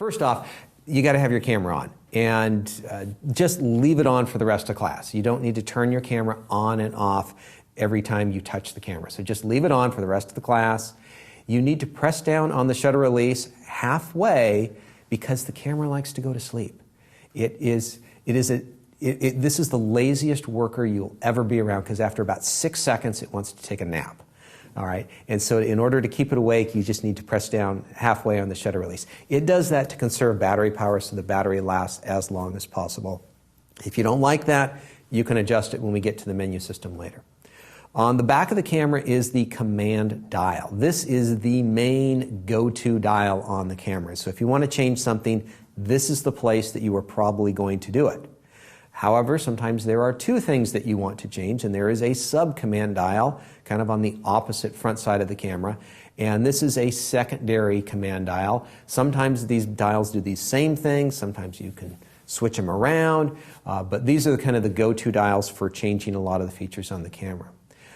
First off, you got to have your camera on, and just leave it on for the rest of class. You don't need to turn your camera on and off every time you touch the camera. So just leave it on for the rest of the class. You need to press down on the shutter release halfway because the camera likes to go to sleep. This is the laziest worker you'll ever be around because after about 6 seconds it wants to take a nap. All right, and so in order to keep it awake, you just need to press down halfway on the shutter release. It does that to conserve battery power so the battery lasts as long as possible. If you don't like that, you can adjust it when we get to the menu system later. On the back of the camera is the command dial. This is the main go-to dial on the camera. So if you want to change something, this is the place that you are probably going to do it. However, sometimes there are two things that you want to change, and there is a sub-command dial, kind of on the opposite front side of the camera, and this is a secondary command dial. Sometimes these dials do these same things, sometimes you can switch them around, but these are kind of the go-to dials for changing a lot of the features on the camera.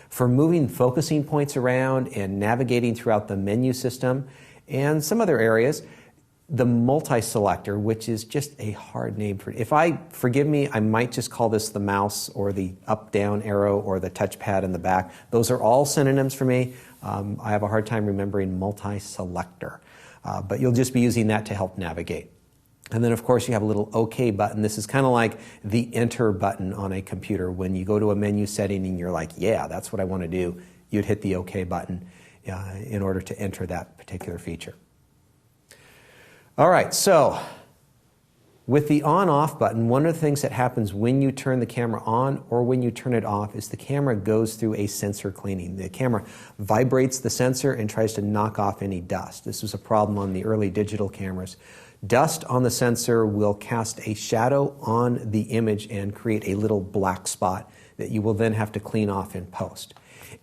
For moving focusing points around and navigating throughout the menu system and some other areas, the multi-selector, which is just a hard name for it. Forgive me, I might just call this the mouse or the up-down arrow or the touchpad in the back. Those are all synonyms for me. I have a hard time remembering multi-selector, but you'll just be using that to help navigate. And then, of course, you have a little OK button. This is kind of like the Enter button on a computer. When you go to a menu setting and you're like, yeah, that's what I want to do, you'd hit the OK button in order to enter that particular feature. All right, so with the on-off button, one of the things that happens when you turn the camera on or when you turn it off is the camera goes through a sensor cleaning. The camera vibrates the sensor and tries to knock off any dust. This was a problem on the early digital cameras. Dust on the sensor will cast a shadow on the image and create a little black spot that you will then have to clean off in post.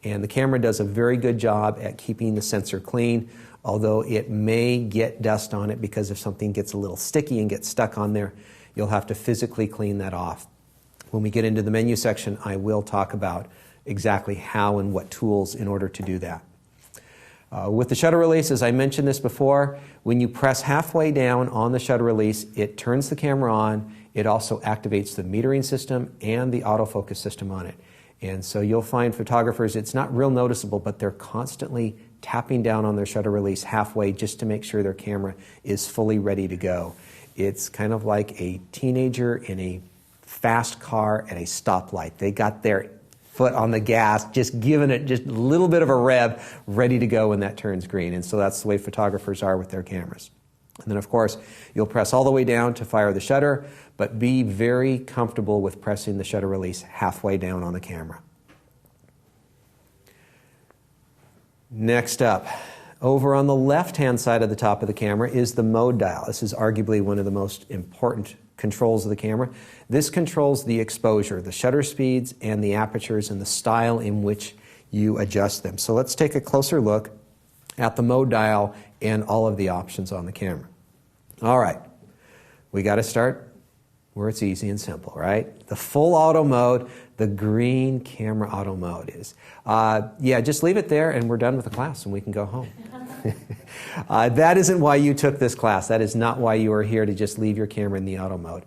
And the camera does a very good job at keeping the sensor clean, although it may get dust on it because if something gets a little sticky and gets stuck on there, you'll have to physically clean that off. When we get into the menu section, I will talk about exactly how and what tools in order to do that. With the shutter release, as I mentioned this before, when you press halfway down on the shutter release, it turns the camera on. It also activates the metering system and the autofocus system on it. And so you'll find photographers, it's not real noticeable, but they're constantly tapping down on their shutter release halfway just to make sure their camera is fully ready to go. It's kind of like a teenager in a fast car at a stoplight. They got their foot on the gas, just giving it just a little bit of a rev, ready to go when that turns green. And so that's the way photographers are with their cameras. And then, of course, you'll press all the way down to fire the shutter, but be very comfortable with pressing the shutter release halfway down on the camera. Next up, over on the left-hand side of the top of the camera is the mode dial. This is arguably one of the most important controls of the camera. This controls the exposure, the shutter speeds, and the apertures, and the style in which you adjust them. So let's take a closer look at the mode dial and all of the options on the camera. All right, we got to start where it's easy and simple, right? The full auto mode, the green camera auto mode is. Yeah, just leave it there and we're done with the class and we can go home. That isn't why you took this class. That is not why you are here, to just leave your camera in the auto mode.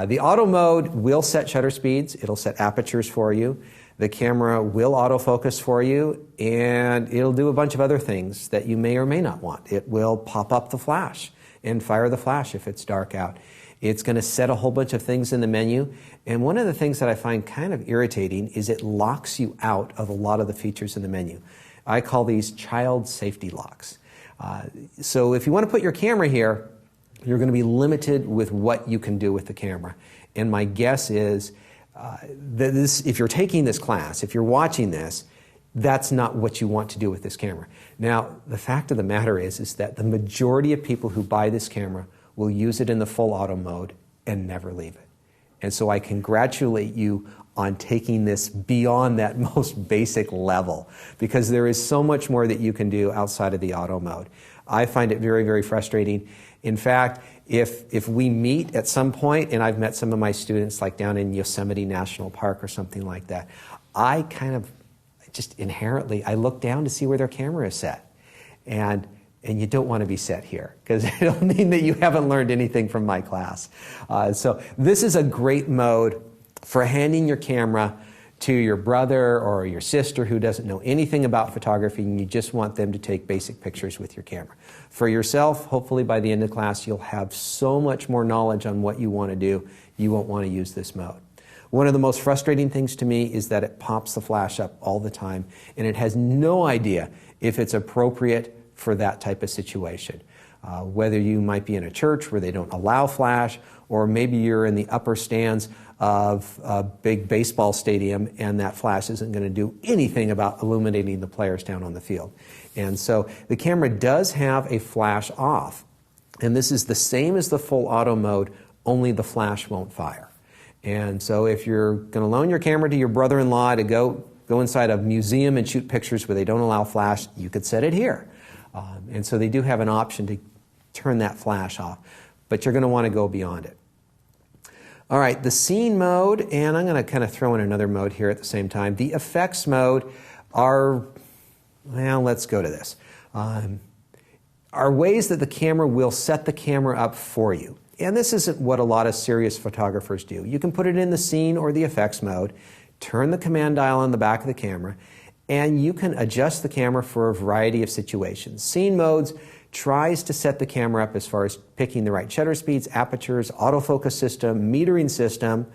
The auto mode will set shutter speeds. It'll set apertures for you. The camera will autofocus for you, and it'll do a bunch of other things that you may or may not want. It will pop up the flash and fire the flash if it's dark out. It's going to set a whole bunch of things in the menu, and one of the things that I find kind of irritating is it locks you out of a lot of the features in the menu. I call these child safety locks. So if you want to put your camera here, you're going to be limited with what you can do with the camera. And my guess is that if you're taking this class, if you're watching this, that's not what you want to do with this camera. Now, the fact of the matter is that the majority of people who buy this camera will use it in the full auto mode and never leave it. And so I congratulate you on taking this beyond that most basic level, because there is so much more that you can do outside of the auto mode. I find it very, very frustrating. In fact, if we meet at some point, and I've met some of my students like down in Yosemite National Park or something like that, I kind of just inherently, I look down to see where their camera is set. And and you don't want to be set here because it'll mean that you haven't learned anything from my class. So this is a great mode for handing your camera to your brother or your sister who doesn't know anything about photography and you just want them to take basic pictures with your camera. For yourself, hopefully by the end of class you'll have so much more knowledge on what you want to do, you won't want to use this mode. One of the most frustrating things to me is that it pops the flash up all the time and it has no idea if it's appropriate for that type of situation. Whether you might be in a church where they don't allow flash, or maybe you're in the upper stands of a big baseball stadium and that flash isn't going to do anything about illuminating the players down on the field. And so the camera does have a flash off. And this is the same as the full auto mode, only the flash won't fire. And so if you're going to loan your camera to your brother-in-law to go inside a museum and shoot pictures where they don't allow flash, you could set it here. And so they do have an option to turn that flash off, but you're going to want to go beyond it. All right, the scene mode, and I'm going to kind of throw in another mode here at the same time. The effects mode are, well, let's go to this, are ways that the camera will set the camera up for you. And this isn't what a lot of serious photographers do. You can put it in the scene or the effects mode, turn the command dial on the back of the camera, and you can adjust the camera for a variety of situations. Scene modes tries to set the camera up as far as picking the right shutter speeds, apertures, autofocus system, metering system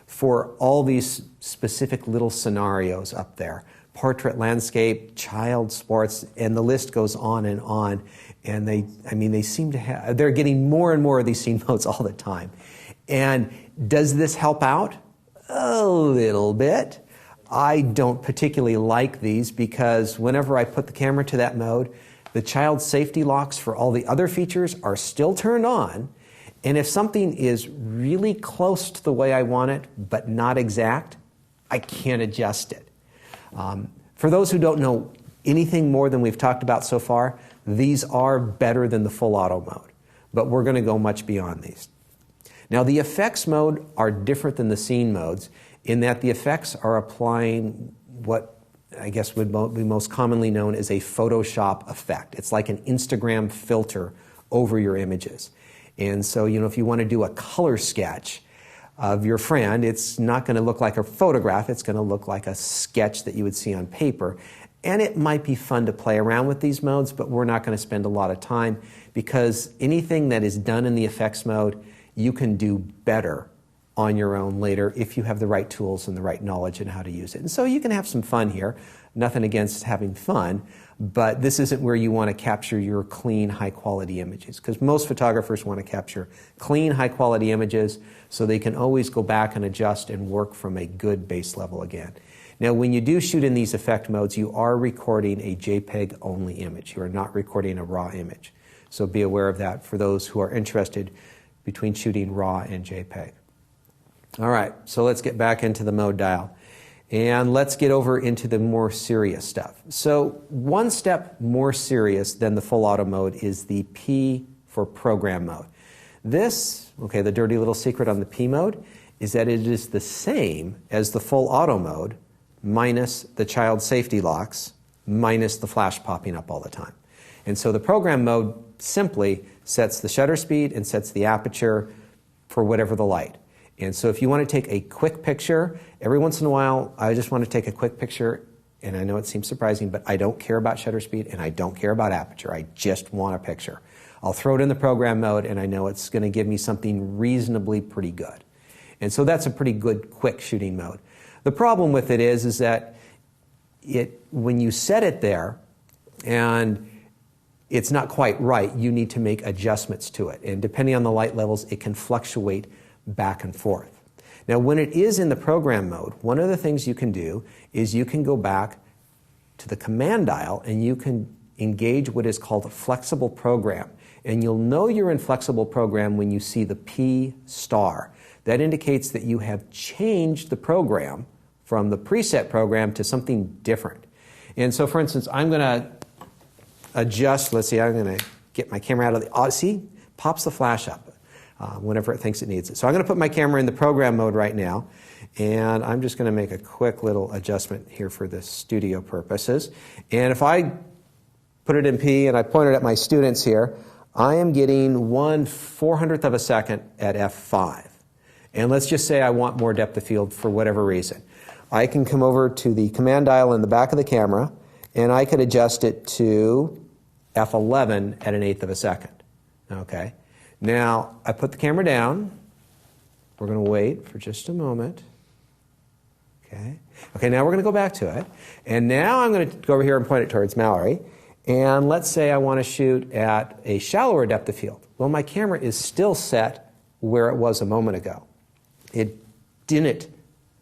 for all these specific little scenarios up there. Portrait, landscape, child, sports, and the list goes on and on. And they seem to have, they're getting more and more of these scene modes all the time. And does this help out? A little bit. I don't particularly like these because whenever I put the camera to that mode, the child safety locks for all the other features are still turned on. And if something is really close to the way I want it, but not exact, I can't adjust it. For those who don't know anything more than we've talked about so far, these are better than the full auto mode, but we're going to go much beyond these. Now, the effects mode are different than the scene modes in that the effects are applying what I guess would be most commonly known as a Photoshop effect. It's like an Instagram filter over your images. And so, if you want to do a color sketch of your friend, it's not going to look like a photograph, it's going to look like a sketch that you would see on paper. And it might be fun to play around with these modes, but we're not going to spend a lot of time because anything that is done in the effects mode, you can do better on your own later if you have the right tools and the right knowledge in how to use it. And so you can have some fun here. Nothing against having fun, but this isn't where you want to capture your clean, high-quality images because most photographers want to capture clean, high-quality images so they can always go back and adjust and work from a good base level again. Now, when you do shoot in these effect modes, you are recording a JPEG-only image. You are not recording a RAW image. So be aware of that for those who are interested between shooting RAW and JPEG. All right, so let's get back into the mode dial. And let's get over into the more serious stuff. So one step more serious than the full auto mode is the P for program mode. This, okay, the dirty little secret on the P mode is that it is the same as the full auto mode minus the child safety locks, minus the flash popping up all the time. And so the program mode simply sets the shutter speed and sets the aperture for whatever the light. And so if you want to take a quick picture, every once in a while, I just want to take a quick picture, and I know it seems surprising, but I don't care about shutter speed and I don't care about aperture. I just want a picture. I'll throw it in the program mode and I know it's going to give me something reasonably pretty good. And so that's a pretty good quick shooting mode. The problem with it is that when you set it there and it's not quite right, you need to make adjustments to it. And depending on the light levels, it can fluctuate back and forth. Now, when it is in the program mode, one of the things you can do is you can go back to the command dial and you can engage what is called a flexible program. And you'll know you're in flexible program when you see the P star. That indicates that you have changed the program from the preset program to something different. And so, for instance, I'm going to adjust, let's see, I'm going to get my camera out of the, see, pops the flash up whenever it thinks it needs it. So I'm going to put my camera in the program mode right now, and I'm just going to make a quick little adjustment here for the studio purposes. And if I put it in P and I pointed at my students here, I am getting 1/400th of a second at f5. And let's just say I want more depth of field for whatever reason. I can come over to the command dial in the back of the camera and I could adjust it to f11 at 1/8 of a second. Okay. Now I put the camera down. We're going to wait for just a moment. Okay. Okay, now we're going to go back to it. And now I'm going to go over here and point it towards Mallory. And let's say I want to shoot at a shallower depth of field. Well, my camera is still set where it was a moment ago. It didn't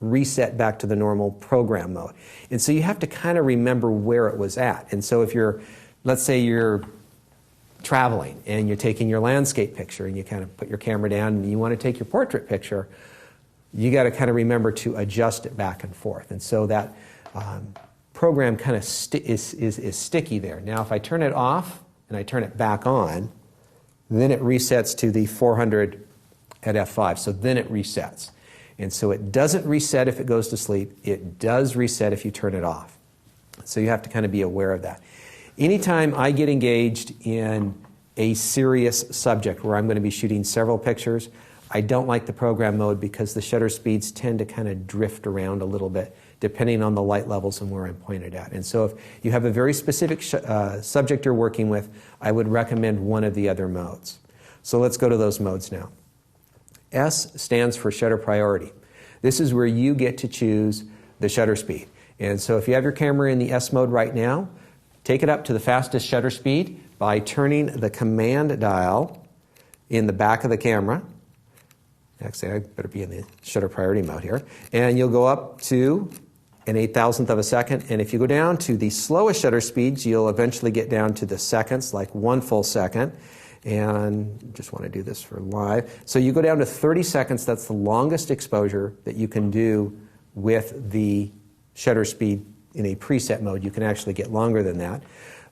reset back to the normal program mode. And so you have to kind of remember where it was at. And so if you're, let's say you're traveling and you're taking your landscape picture and you kind of put your camera down and you want to take your portrait picture, you got to kind of remember to adjust it back and forth. And so that program kind of is sticky there. Now if I turn it off and I turn it back on, then it resets to the 400 at f5. So then it resets. And so it doesn't reset if it goes to sleep. It does reset if you turn it off. So you have to kind of be aware of that. Anytime I get engaged in a serious subject where I'm going to be shooting several pictures, I don't like the program mode because the shutter speeds tend to kind of drift around a little bit depending on the light levels and where I'm pointed at. And so if you have a very specific subject you're working with, I would recommend one of the other modes. So let's go to those modes now. S stands for shutter priority. This is where you get to choose the shutter speed. And so if you have your camera in the S mode right now, take it up to the fastest shutter speed by turning the command dial in the back of the camera. Actually, I better be in the shutter priority mode here. And you'll go up to an 8,000th of a second. And if you go down to the slowest shutter speeds, you'll eventually get down to the seconds, like 1 full second. And just want to do this for live. So you go down to 30 seconds. That's the longest exposure that you can do with the shutter speed in a preset mode. You can actually get longer than that.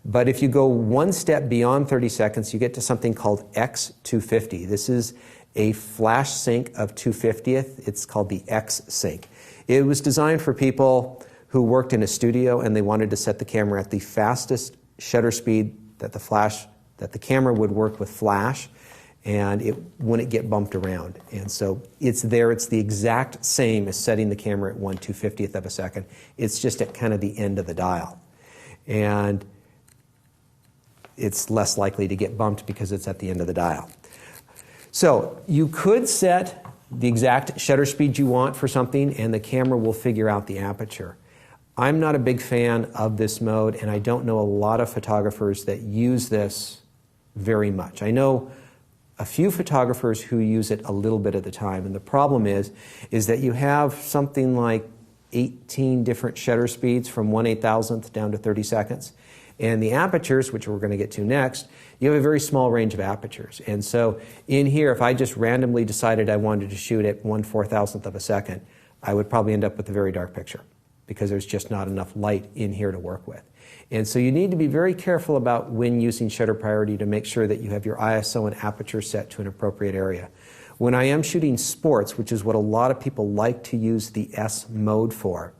But if you go one step beyond 30 seconds, you get to something called X250. This is a flash sync of 250th. It's called the X sync. It was designed for people who worked in a studio and they wanted to set the camera at the fastest shutter speed that the camera would work with flash, and it wouldn't get bumped around. And so it's there. It's the exact same as setting the camera at 1/250th of a second. It's just at kind of the end of the dial. And it's less likely to get bumped because it's at the end of the dial. So you could set the exact shutter speed you want for something, and the camera will figure out the aperture. I'm not a big fan of this mode, and I don't know a lot of photographers that use this very much. I know a few photographers who use it a little bit at the time, and the problem is that you have something like 18 different shutter speeds from 1/8,000th down to 30 seconds. And the apertures, which we're going to get to next, you have a very small range of apertures. And so in here, if I just randomly decided I wanted to shoot at 1/4000th of a second, I would probably end up with a very dark picture because there's just not enough light in here to work with. And so you need to be very careful about when using shutter priority to make sure that you have your ISO and aperture set to an appropriate area. When I am shooting sports, which is what a lot of people like to use the S mode for,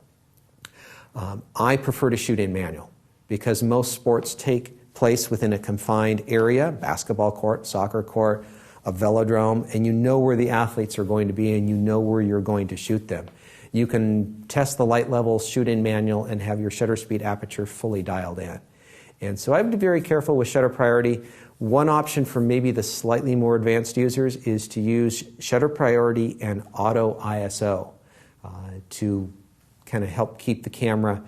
I prefer to shoot in manual because most sports take place within a confined area, basketball court, soccer court, a velodrome, and you know where the athletes are going to be and you know where you're going to shoot them. You can test the light levels, shoot in manual, and have your shutter speed aperture fully dialed in. And so I would be very careful with shutter priority. One option for maybe the slightly more advanced users is to use shutter priority and auto ISO to kind of help keep the camera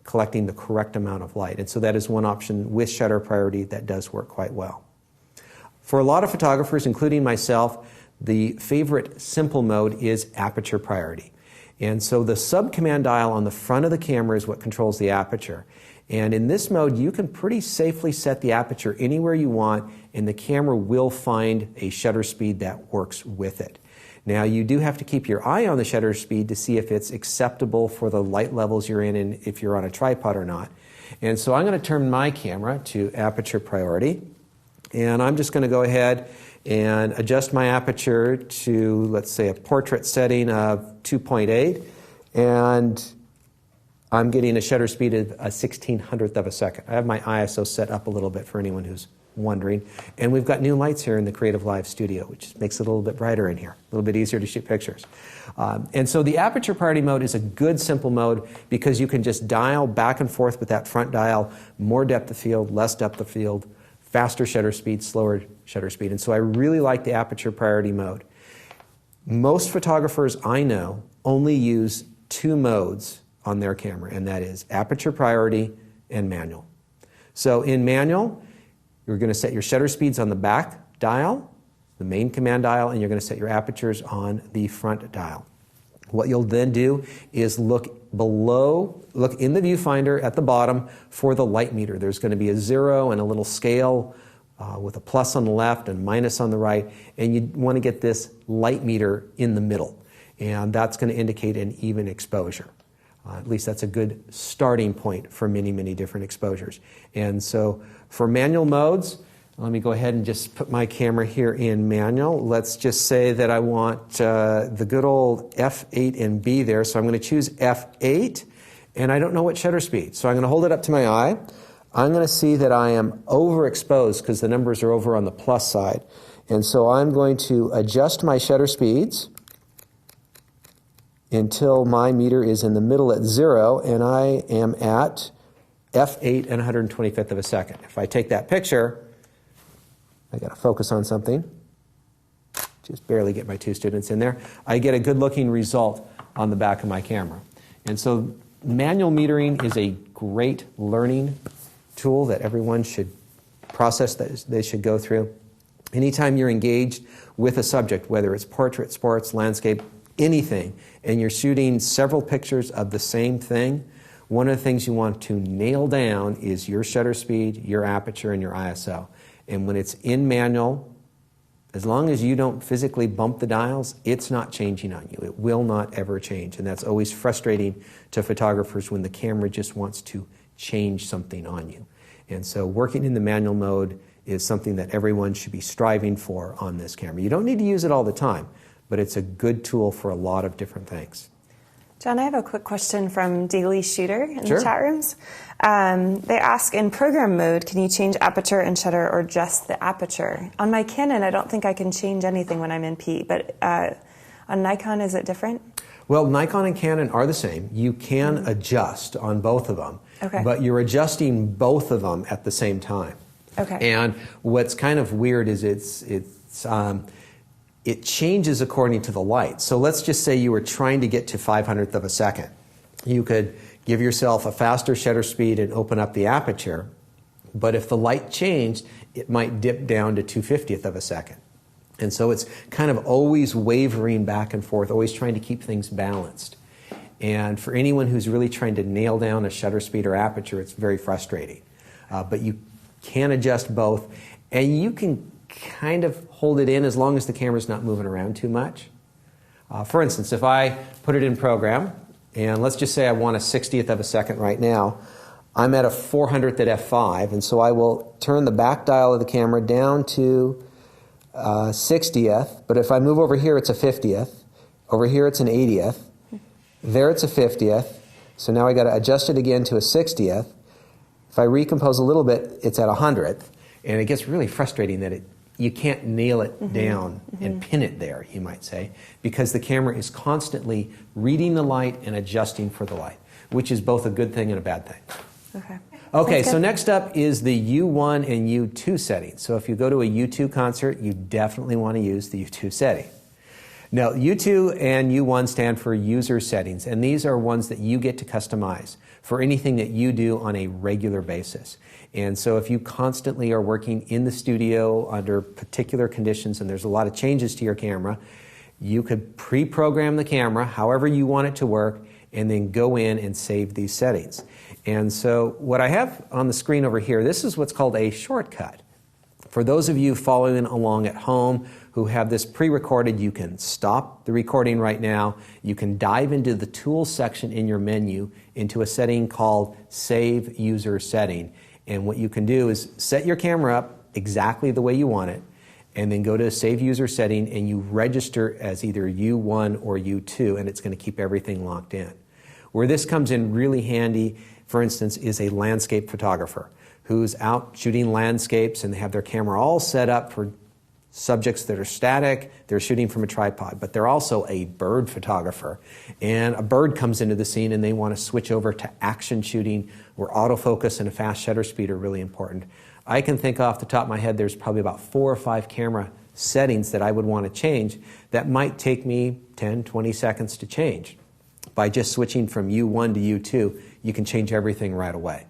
collecting the correct amount of light. And so that is one option with shutter priority that does work quite well. For a lot of photographers, including myself, the favorite simple mode is aperture priority. And so the sub-command dial on the front of the camera is what controls the aperture. And in this mode, you can pretty safely set the aperture anywhere you want, and the camera will find a shutter speed that works with it. Now, you do have to keep your eye on the shutter speed to see if it's acceptable for the light levels you're in and if you're on a tripod or not. And so I'm going to turn my camera to aperture priority. And I'm just going to go ahead and adjust my aperture to, let's say, a portrait setting of 2.8. And I'm getting a shutter speed of a 1/1600th of a second. I have my ISO set up a little bit for anyone who's wondering. And we've got new lights here in the Creative Live studio, which makes it a little bit brighter in here, a little bit easier to shoot pictures. And so the aperture priority mode is a good, simple mode because you can just dial back and forth with that front dial, more depth of field, less depth of field, faster shutter speed, slower shutter speed. And so I really like the aperture priority mode. Most photographers I know only use two modes on their camera, and that is aperture priority and manual. So in manual, you're going to set your shutter speeds on the back dial, the main command dial, and you're going to set your apertures on the front dial. What you'll then do is look in the viewfinder at the bottom for the light meter. There's going to be a 0 and a little scale with a plus on the left and minus on the right, and you want to get this light meter in the middle, and that's going to indicate an even exposure. At least that's a good starting point for many, many different exposures. And so for manual modes, let me go ahead and just put my camera here in manual. Let's just say that I want the good old F8 and B there, so I'm going to choose F8, and I don't know what shutter speed. So I'm going to hold it up to my eye. I'm going to see that I am overexposed because the numbers are over on the plus side. And so I'm going to adjust my shutter speeds until my meter is in the middle at 0, and I am at f8 and 125th of a second. If I take that picture, I got to focus on something. Just barely get my two students in there. I get a good-looking result on the back of my camera. And so manual metering is a great learning tool that everyone should process, that they should go through. Anytime you're engaged with a subject, whether it's portrait, sports, landscape, anything, and you're shooting several pictures of the same thing, one of the things you want to nail down is your shutter speed, your aperture, and your ISO. And when it's in manual, as long as you don't physically bump the dials, it's not changing on you. It will not ever change. And that's always frustrating to photographers when the camera just wants to change something on you. And so working in the manual mode is something that everyone should be striving for on this camera. You don't need to use it all the time, but it's a good tool for a lot of different things. John, I have a quick question from Daily Shooter in Sure. the chat rooms. They ask, in program mode, can you change aperture and shutter or just the aperture? On my Canon, I don't think I can change anything when I'm in P, but on Nikon, is it different? Well, Nikon and Canon are the same. You can adjust on both of them, but you're adjusting both of them at the same time. Okay. And what's kind of weird is it changes according to the light. So let's just say you were trying to get to 500th of a second. You could give yourself a faster shutter speed and open up the aperture, but if the light changed, it might dip down to 250th of a second. And so it's kind of always wavering back and forth, always trying to keep things balanced. And for anyone who's really trying to nail down a shutter speed or aperture, it's very frustrating. But you can adjust both, and you can kind of hold it in as long as the camera's not moving around too much. For instance, if I put it in program, and let's just say I want a 60th of a second right now, I'm at a 400th at f5, and so I will turn the back dial of the camera down to 60th, but if I move over here, it's a 50th. Over here, it's an 80th. There, it's a 50th. So now I got to adjust it again to a 60th. If I recompose a little bit, it's at a 100th. And it gets really frustrating that you can't nail it down and pin it there, you might say, because the camera is constantly reading the light and adjusting for the light, which is both a good thing and a bad thing. Okay. Okay, so next up is the U1 and U2 settings. So if you go to a U2 concert, you definitely want to use the U2 setting. Now, U2 and U1 stand for user settings, and these are ones that you get to customize for anything that you do on a regular basis. And so if you constantly are working in the studio under particular conditions and there's a lot of changes to your camera, you could pre-program the camera however you want it to work and then go in and save these settings. And so what I have on the screen over here, this is what's called a shortcut. For those of you following along at home who have this pre-recorded, you can stop the recording right now. You can dive into the Tools section in your menu into a setting called Save User Setting. And what you can do is set your camera up exactly the way you want it, and then go to Save User Setting, and you register as either U1 or U2, and it's going to keep everything locked in. Where this comes in really handy, for instance, is a landscape photographer who's out shooting landscapes and they have their camera all set up for subjects that are static. They're shooting from a tripod, but they're also a bird photographer. And a bird comes into the scene and they want to switch over to action shooting where autofocus and a fast shutter speed are really important. I can think off the top of my head there's probably about 4 or 5 camera settings that I would want to change that might take me 10, 20 seconds to change. By just switching from U1 to U2, you can change everything right away.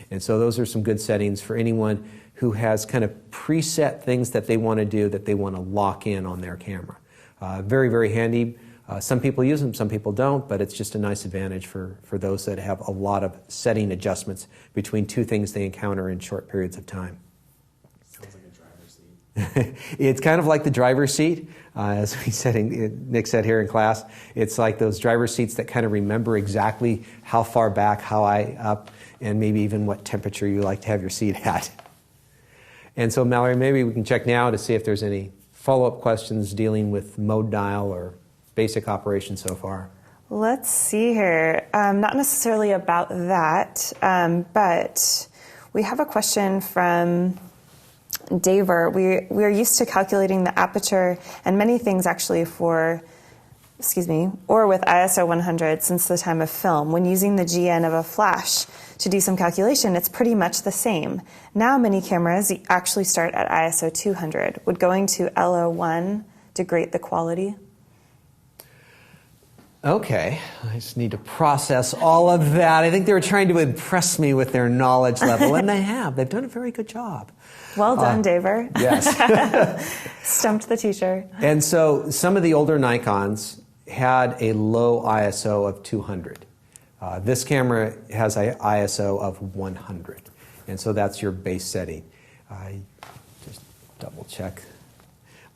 And so those are some good settings for anyone who has kind of preset things that they want to do, that they want to lock in on their camera. Very, very handy. Some people use them, some people don't, but it's just a nice advantage for those that have a lot of setting adjustments between two things they encounter in short periods of time. Sounds like a driver's seat. It's kind of like the driver's seat, as Nick said here in class. It's like those driver's seats that kind of remember exactly how far back, how high up, and maybe even what temperature you like to have your seat at. And so, Mallory, maybe we can check now to see if there's any follow-up questions dealing with mode dial or basic operation so far. Let's see here. Not necessarily about that, but we have a question from Daver. We are used to calculating the aperture and many things actually or with ISO 100 since the time of film. When using the GN of a flash to do some calculation, it's pretty much the same. Now many cameras actually start at ISO 200. Would going to LO1 degrade the quality? Okay, I just need to process all of that. I think they were trying to impress me with their knowledge level, and they have. They've done a very good job. Well done, Daver. Yes. Stumped the teacher. And so some of the older Nikons had a low ISO of 200. This camera has an ISO of 100. And so that's your base setting. Just double check.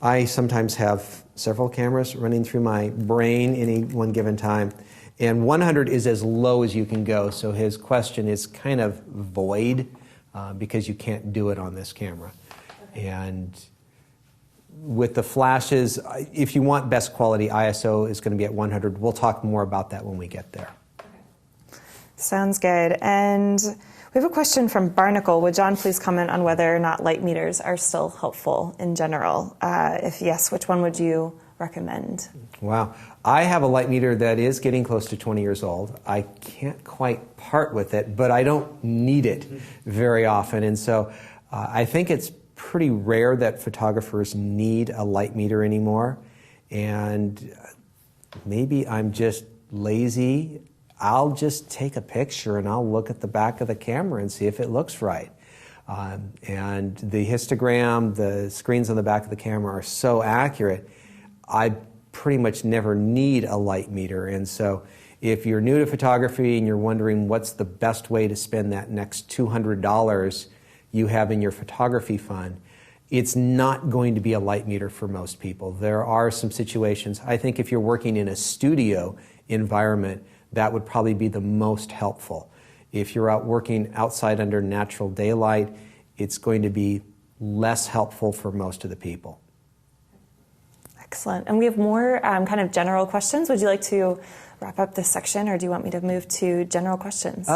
I sometimes have several cameras running through my brain any one given time. And 100 is as low as you can go. So his question is kind of void because you can't do it on this camera. Okay. And with the flashes, if you want best quality, ISO is going to be at 100. We'll talk more about that when we get there. Okay. Sounds good. And we have a question from Barnacle. Would John please comment on whether or not light meters are still helpful in general? If yes, which one would you recommend? Wow. I have a light meter that is getting close to 20 years old. I can't quite part with it, but I don't need it very often. And so I think it's pretty rare that photographers need a light meter anymore. And maybe I'm just lazy. I'll just take a picture and I'll look at the back of the camera and see if it looks right. And the histogram, the screens on the back of the camera are so accurate, I pretty much never need a light meter. And so if you're new to photography and you're wondering what's the best way to spend that next $200 you have in your photography fund, it's not going to be a light meter for most people. There are some situations, I think if you're working in a studio environment, that would probably be the most helpful. If you're out working outside under natural daylight, it's going to be less helpful for most of the people. Excellent. And we have more kind of general questions. Would you like to wrap up this section, or do you want me to move to general questions?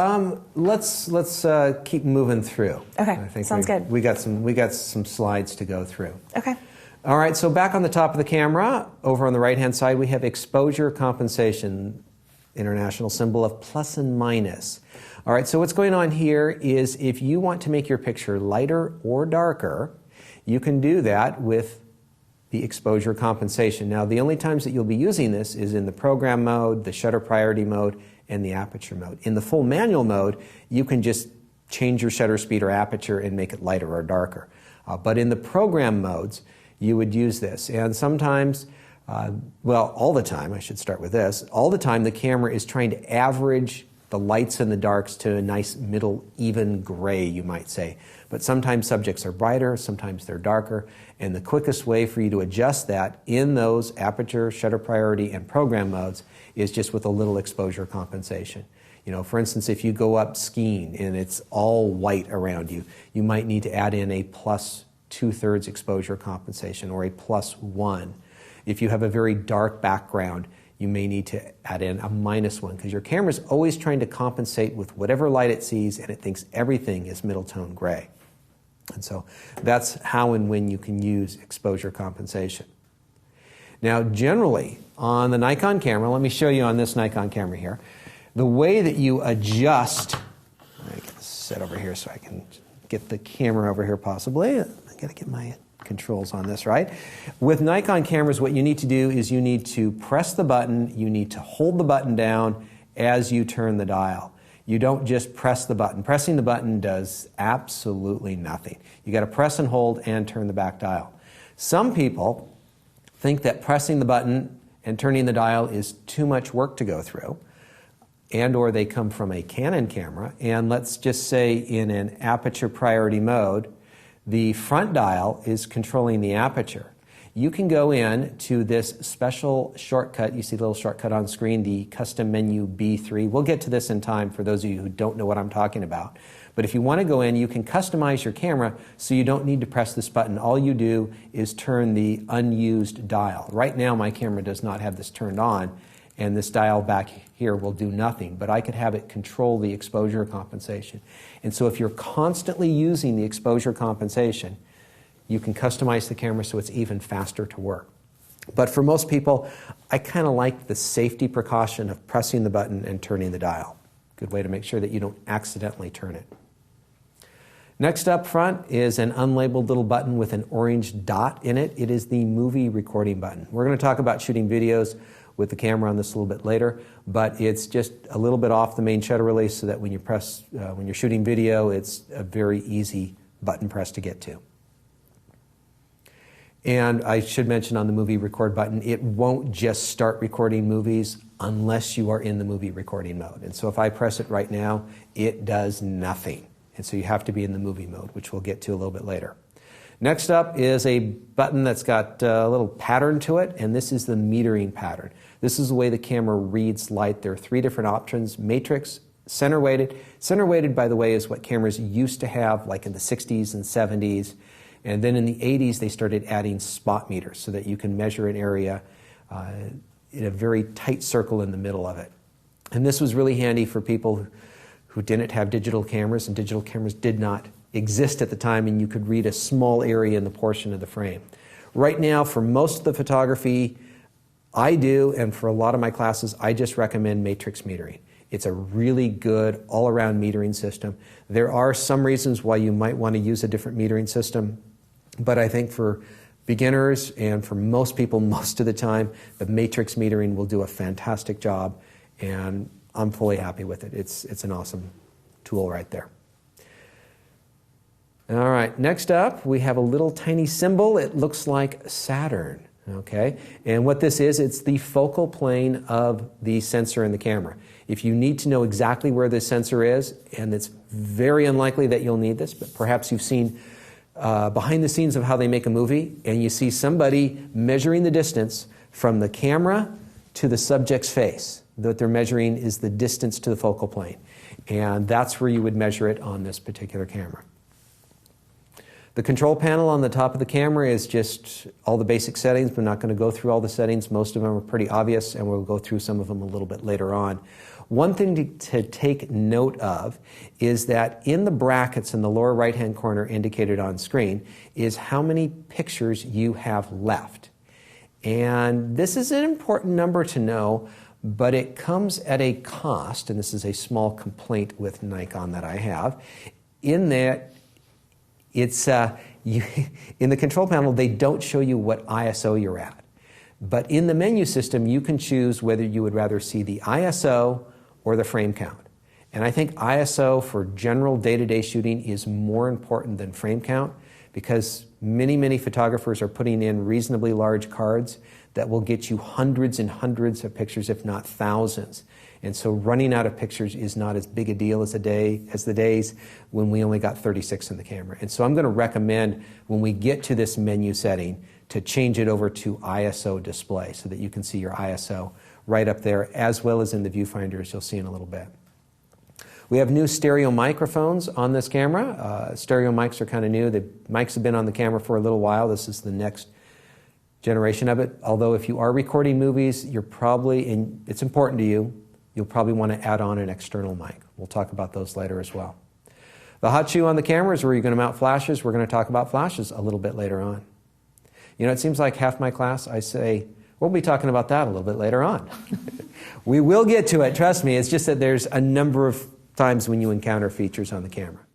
Let's keep moving through. Okay, I think sounds good. We got some slides to go through. Okay. All right. So back on the top of the camera, over on the right-hand side, we have exposure compensation, international symbol of plus and minus. All right. So what's going on here is if you want to make your picture lighter or darker, you can do that with the exposure compensation. Now, the only times that you'll be using this is in the program mode, the shutter priority mode, and the aperture mode. In the full manual mode, you can just change your shutter speed or aperture and make it lighter or darker. But in the program modes, you would use this. And sometimes, all the time, I should start with this, all the time the camera is trying to average the lights and the darks to a nice middle even gray, you might say. But sometimes subjects are brighter, sometimes they're darker, and the quickest way for you to adjust that in those aperture, shutter priority, and program modes is just with a little exposure compensation. You know, for instance, if you go up skiing and it's all white around you, you might need to add in a plus 2/3 exposure compensation or a plus 1. If you have a very dark background, you may need to add in a -1 because your camera is always trying to compensate with whatever light it sees, and it thinks everything is middle tone gray. And so that's how and when you can use exposure compensation. Now, generally, on the Nikon camera, let me show you on this Nikon camera here, the way that you adjust, I can sit over here so I can get the camera over here possibly. I got to get my controls on this right. With Nikon cameras, what you need to do is you need to press the button, you need to hold the button down as you turn the dial. You don't just press the button. Pressing the button does absolutely nothing. You got to press and hold and turn the back dial. Some people think that pressing the button and turning the dial is too much work to go through, and or they come from a Canon camera, and let's just say in an aperture priority mode, the front dial is controlling the aperture. You can go in to this special shortcut. You see the little shortcut on screen, the custom menu B3. We'll get to this in time for those of you who don't know what I'm talking about. But if you want to go in, you can customize your camera so you don't need to press this button. All you do is turn the unused dial. Right now my camera does not have this turned on, and this dial back here will do nothing, but I could have it control the exposure compensation. And so if you're constantly using the exposure compensation, you can customize the camera so it's even faster to work. But for most people, I kind of like the safety precaution of pressing the button and turning the dial. Good way to make sure that you don't accidentally turn it. Next up front is an unlabeled little button with an orange dot in it. It is the movie recording button. We're going to talk about shooting videos with the camera on this a little bit later, but it's just a little bit off the main shutter release so that when you press, when you're shooting video, it's a very easy button press to get to. And I should mention on the movie record button, it won't just start recording movies unless you are in the movie recording mode. And so if I press it right now, it does nothing. And so you have to be in the movie mode, which we'll get to a little bit later. Next up is a button that's got a little pattern to it, and this is the metering pattern. This is the way the camera reads light. There are 3 different options: matrix, center weighted. Center weighted, by the way, is what cameras used to have like in the 60s and 70s. And then in the 80s, they started adding spot meters so that you can measure an area in a very tight circle in the middle of it. And this was really handy for people who didn't have digital cameras, and digital cameras did not exist at the time, and you could read a small area in the portion of the frame. Right now, for most of the photography I do, and for a lot of my classes, I just recommend matrix metering. It's a really good all-around metering system. There are some reasons why you might want to use a different metering system, but I think for beginners and for most people most of the time, the matrix metering will do a fantastic job, and I'm fully happy with it. It's an awesome tool right there. All right, next up, we have a little tiny symbol. It looks like Saturn, okay? And what this is, it's the focal plane of the sensor in the camera. If you need to know exactly where the sensor is, and it's very unlikely that you'll need this, but perhaps you've seen behind the scenes of how they make a movie, and you see somebody measuring the distance from the camera to the subject's face. What they're measuring is the distance to the focal plane. And that's where you would measure it on this particular camera. The control panel on the top of the camera is just all the basic settings. We're not going to go through all the settings. Most of them are pretty obvious, and we'll go through some of them a little bit later on. One thing to take note of is that in the brackets in the lower right-hand corner indicated on screen is how many pictures you have left. And this is an important number to know, but it comes at a cost, and this is a small complaint with Nikon that I have, in that it's in the control panel, they don't show you what ISO you're at. But in the menu system, you can choose whether you would rather see the ISO or the frame count. And I think ISO for general day-to-day shooting is more important than frame count, because many photographers are putting in reasonably large cards that will get you hundreds and hundreds of pictures, if not thousands. And so running out of pictures is not as big a deal as the days when we only got 36 in the camera. And so I'm going to recommend when we get to this menu setting to change it over to ISO display so that you can see your ISO right up there, as well as in the viewfinders you'll see in a little bit. We have new stereo microphones on this camera. Stereo mics are kind of new. The mics have been on the camera for a little while. This is the next generation of it. Although if you are recording movies, you're probably, and it's important to you, you'll probably want to add on an external mic. We'll talk about those later as well. The hot shoe on the camera is where you're going to mount flashes. We're going to talk about flashes a little bit later on. You know, it seems like half my class, I say, we'll be talking about that a little bit later on. We will get to it, trust me. It's just that there's a number of times when you encounter features on the camera.